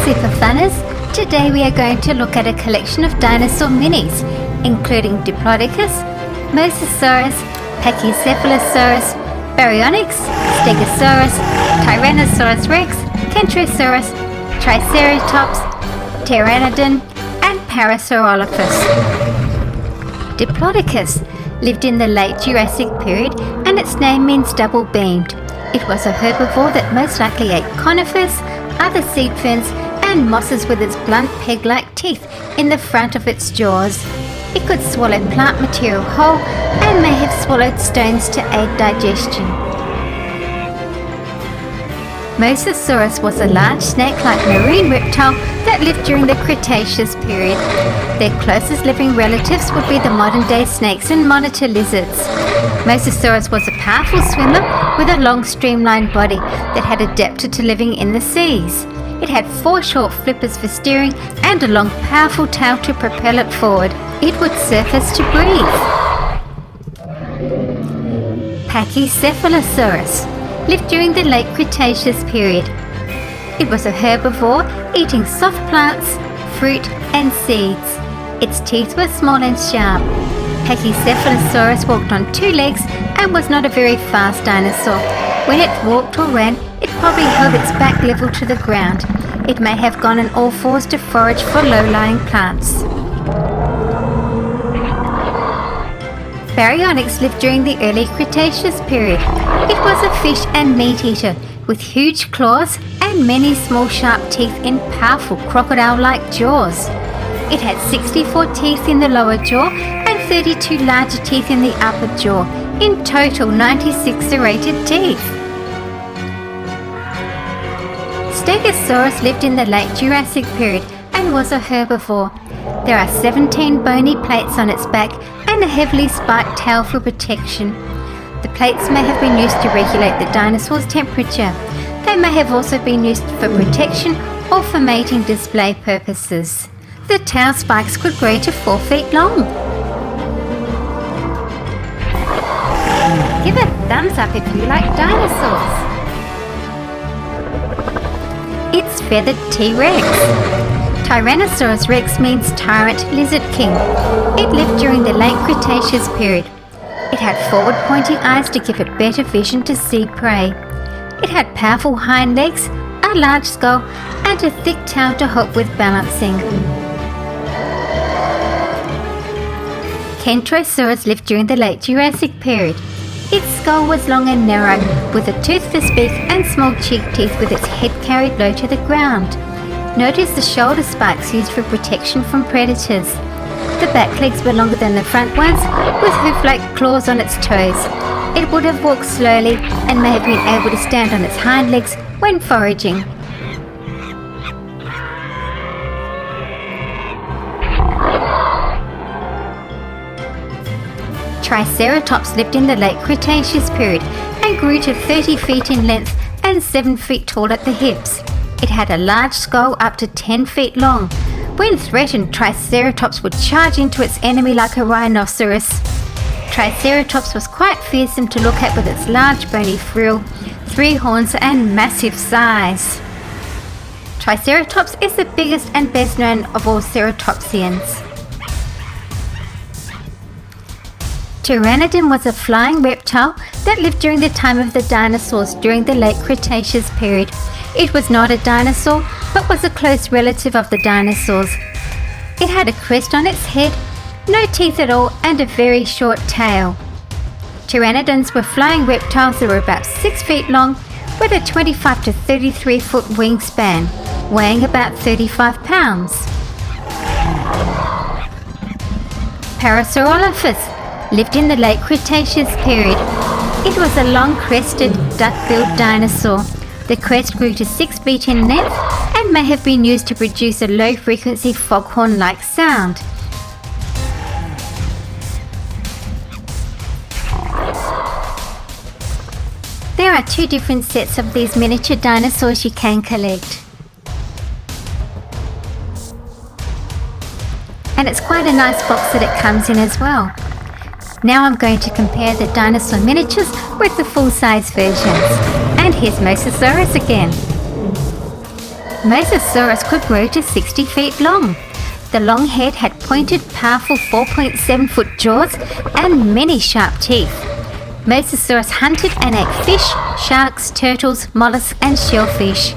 SuperFunners, today we are going to look at a collection of dinosaur minis, including Diplodocus, Mosasaurus, Pachycephalosaurus, Baryonyx, Stegosaurus, Tyrannosaurus Rex, Kentrosaurus, Triceratops, Pteranodon, and Parasaurolophus. Diplodocus lived in the late Jurassic period, and its name means double-beamed. It was a herbivore that most likely ate conifers, other seed ferns, and mosses with its blunt peg-like teeth in the front of its jaws. It could swallow plant material whole and may have swallowed stones to aid digestion. Mosasaurus was a large snake-like marine reptile that lived during the Cretaceous period. Their closest living relatives would be the modern-day snakes and monitor lizards. Mosasaurus was a powerful swimmer with a long streamlined body that had adapted to living in the seas. It had 4 short flippers for steering and a long powerful tail to propel it forward. It would surface to breathe. Pachycephalosaurus lived during the late Cretaceous period. It was a herbivore eating soft plants, fruit and seeds. Its teeth were small and sharp. Pachycephalosaurus walked on 2 legs and was not a very fast dinosaur. When it walked or ran, it probably held its back level to the ground. It may have gone on all fours to forage for low-lying plants. Baryonyx lived during the early Cretaceous period. It was a fish and meat eater with huge claws and many small sharp teeth in powerful crocodile-like jaws. It had 64 teeth in the lower jaw and 32 larger teeth in the upper jaw, in total 96 serrated teeth. Stegosaurus lived in the late Jurassic period and was a herbivore. There are 17 bony plates on its back and a heavily spiked tail for protection. The plates may have been used to regulate the dinosaur's temperature. They may have also been used for protection or for mating display purposes. The tail spikes could grow to 4 feet long. Give a thumbs up if you like dinosaurs. It's feathered T-Rex. Tyrannosaurus Rex means tyrant lizard king. It lived during the late Cretaceous period. It had forward-pointing eyes to give it better vision to see prey. It had powerful hind legs, a large skull, and a thick tail to help with balancing. Kentrosaurus lived during the late Jurassic period. Its skull was long and narrow, with a toothless beak and small cheek teeth with its head carried low to the ground. Notice the shoulder spikes used for protection from predators. The back legs were longer than the front ones, with hoof-like claws on its toes. It would have walked slowly and may have been able to stand on its hind legs when foraging. Triceratops lived in the late Cretaceous period and grew to 30 feet in length and 7 feet tall at the hips. It had a large skull up to 10 feet long. When threatened, Triceratops would charge into its enemy like a rhinoceros. Triceratops was quite fearsome to look at with its large bony frill, 3 horns and massive size. Triceratops is the biggest and best known of all ceratopsians. Pteranodon was a flying reptile that lived during the time of the dinosaurs during the late Cretaceous period. It was not a dinosaur, but was a close relative of the dinosaurs. It had a crest on its head, no teeth at all, and a very short tail. Pteranodons were flying reptiles that were about 6 feet long, with a 25 to 33 foot wingspan, weighing about 35 pounds. Parasaurolophus lived in the late Cretaceous period. It was a long-crested, duck-billed dinosaur. The crest grew to 6 feet in length and may have been used to produce a low-frequency foghorn-like sound. There are 2 different sets of these miniature dinosaurs you can collect. And it's quite a nice box that it comes in as well. Now I'm going to compare the dinosaur miniatures with the full-size versions. And here's Mosasaurus again. Mosasaurus could grow to 60 feet long. The long head had pointed, powerful 4.7-foot jaws and many sharp teeth. Mosasaurus hunted and ate fish, sharks, turtles, mollusks and shellfish.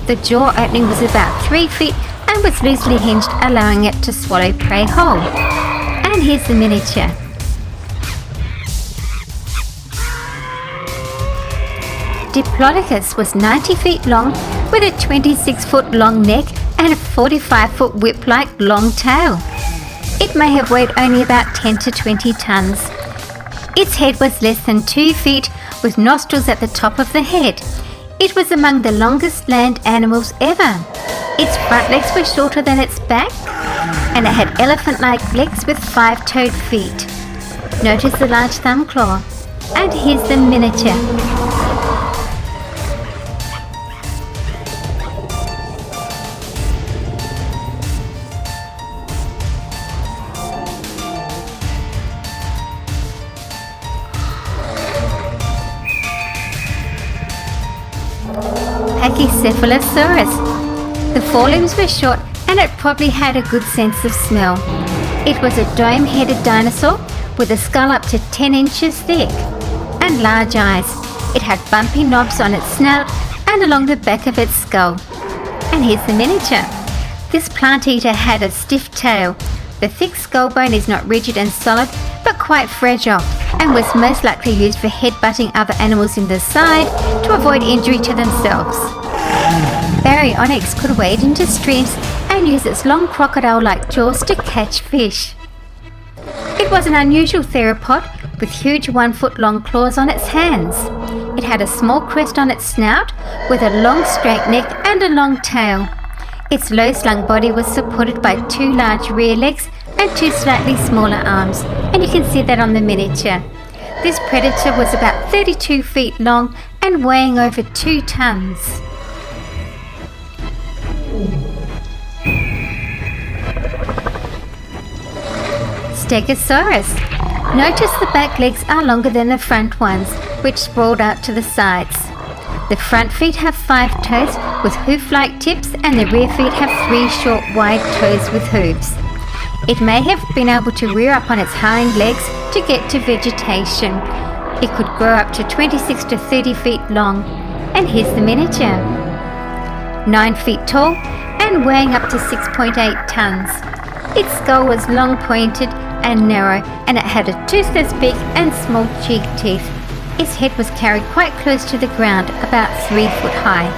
The jaw opening was about 3 feet and was loosely hinged, allowing it to swallow prey whole. And here's the miniature. Diplodocus was 90 feet long with a 26-foot long neck and a 45-foot whip-like long tail. It may have weighed only about 10 to 20 tons. Its head was less than 2 feet with nostrils at the top of the head. It was among the longest land animals ever. Its front legs were shorter than its back, and it had elephant-like legs with 5-toed feet. Notice the large thumb claw. And here's the miniature. Pachycephalosaurus. The forelimbs were short and it probably had a good sense of smell. It was a dome-headed dinosaur with a skull up to 10 inches thick and large eyes. It had bumpy knobs on its snout and along the back of its skull. And here's the miniature. This plant eater had a stiff tail. The thick skull bone is not rigid and solid but quite fragile and was most likely used for headbutting other animals in the side to avoid injury to themselves. Baryonyx could wade into streams and use its long crocodile-like jaws to catch fish. It was an unusual theropod with huge 1-foot-long claws on its hands. It had a small crest on its snout with a long straight neck and a long tail. Its low-slung body was supported by 2 large rear legs and 2 slightly smaller arms, and you can see that on the miniature. This predator was about 32 feet long and weighing over 2 tons. Stegosaurus. Notice the back legs are longer than the front ones, which sprawled out to the sides. The front feet have 5 toes with hoof-like tips and the rear feet have 3 short wide toes with hooves. It may have been able to rear up on its hind legs to get to vegetation. It could grow up to 26 to 30 feet long. And here's the miniature. 9 feet tall and weighing up to 6.8 tons. Its skull was long pointed and narrow, and it had a toothless beak and small cheek teeth. Its head was carried quite close to the ground, about 3 foot high.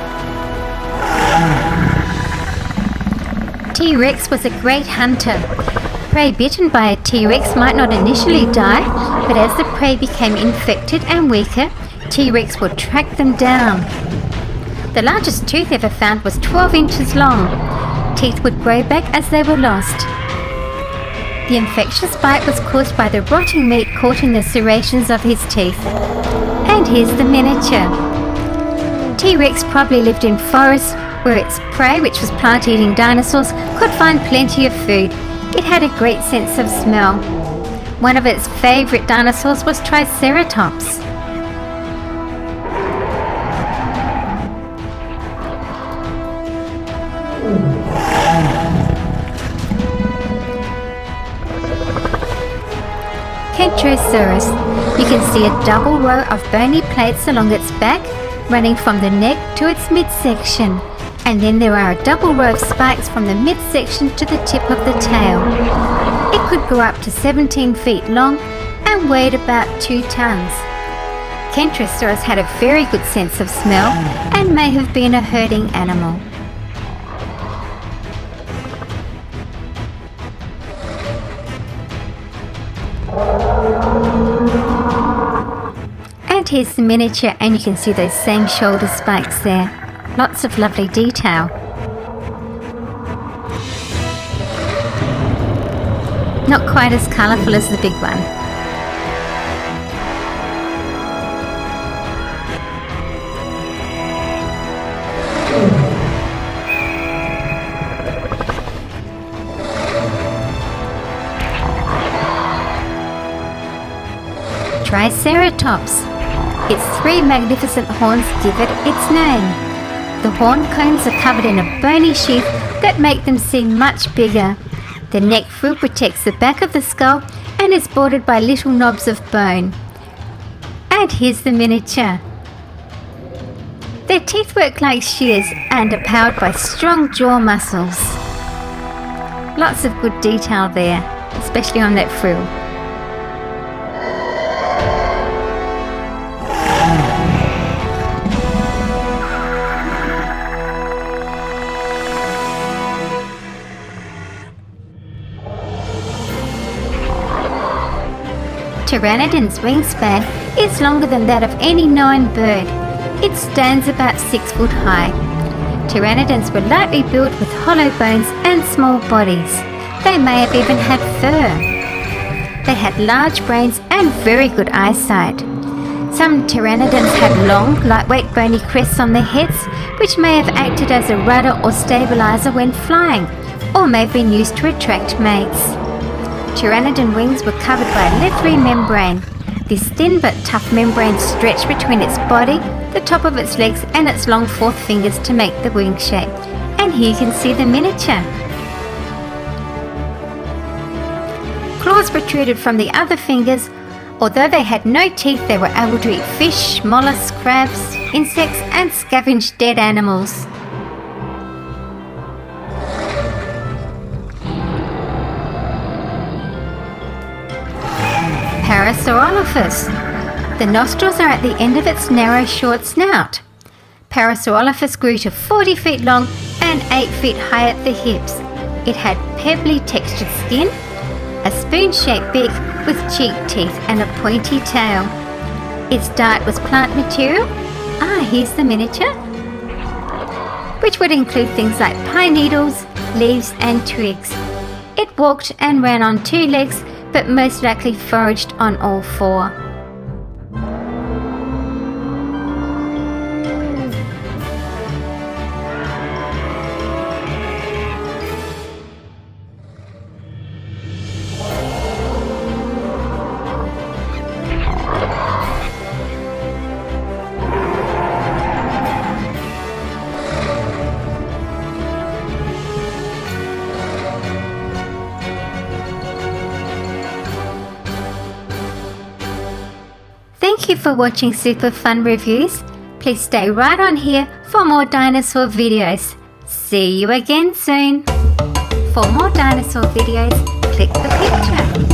T-Rex was a great hunter. Prey bitten by a T-Rex might not initially die, but as the prey became infected and weaker, T-Rex would track them down. The largest tooth ever found was 12 inches long. Teeth would grow back as they were lost. The infectious bite was caused by the rotting meat caught in the serrations of his teeth. And here's the miniature. T-Rex probably lived in forests where its prey, which was plant-eating dinosaurs, could find plenty of food. It had a great sense of smell. One of its favourite dinosaurs was Triceratops. Kentrosaurus. You can see a double row of bony plates along its back, running from the neck to its midsection. And then there are a double row of spikes from the midsection to the tip of the tail. It could grow up to 17 feet long and weighed about 2 tons. Kentrosaurus had a very good sense of smell and may have been a herding animal. And here's the miniature, and you can see those same shoulder spikes there. Lots of lovely detail. Not quite as colourful as the big one. Triceratops. Its 3 magnificent horns give it its name. The horn cones are covered in a bony sheath that make them seem much bigger. The neck frill protects the back of the skull and is bordered by little knobs of bone. And here's the miniature. Their teeth work like shears and are powered by strong jaw muscles. Lots of good detail there, especially on that frill. Pteranodon's wingspan is longer than that of any known bird. It stands about 6 foot high. Pteranodons were lightly built with hollow bones and small bodies. They may have even had fur. They had large brains and very good eyesight. Some pteranodons had long, lightweight bony crests on their heads, which may have acted as a rudder or stabilizer when flying, or may have been used to attract mates. Pteranodon wings were covered by a leathery membrane. This thin but tough membrane stretched between its body, the top of its legs and its long fourth fingers to make the wing shape. And here you can see the miniature. Claws protruded from the other fingers. Although they had no teeth, they were able to eat fish, mollusks, crabs, insects and scavenge dead animals. Parasaurolophus. The nostrils are at the end of its narrow, short snout. Parasaurolophus grew to 40 feet long and 8 feet high at the hips. It had pebbly textured skin, a spoon-shaped beak with cheek teeth and a pointy tail. Its diet was plant material. Here's the miniature. Which would include things like pine needles, leaves and twigs. It walked and ran on 2 legs, but most likely foraged on all 4. Thank you for watching Super Fun Reviews. Please stay right on here for more dinosaur videos. See you again soon. For more dinosaur videos, click the picture.